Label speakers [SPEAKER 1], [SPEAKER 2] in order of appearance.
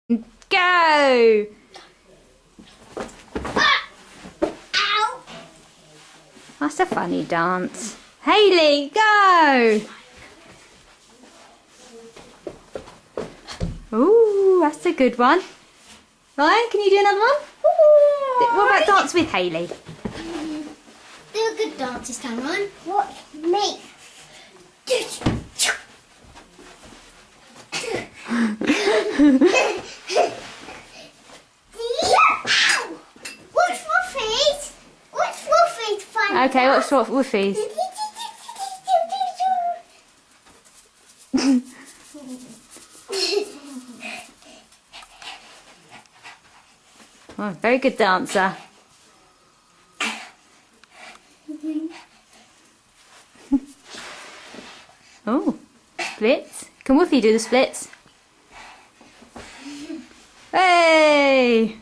[SPEAKER 1] Go!
[SPEAKER 2] Ow!
[SPEAKER 1] That's a funny dance. Hayley, go! Ooh, that's a good one. Ryan, can you do another one? What about dance with Hayley?
[SPEAKER 2] Do a good dance this time, Ryan. What? Me. What's Wolfie's? What's Wolfie's fun?
[SPEAKER 1] Okay, what's short for Woofies? Oh, very good dancer. Oh, splits. Can Woofy do the splits? Hey!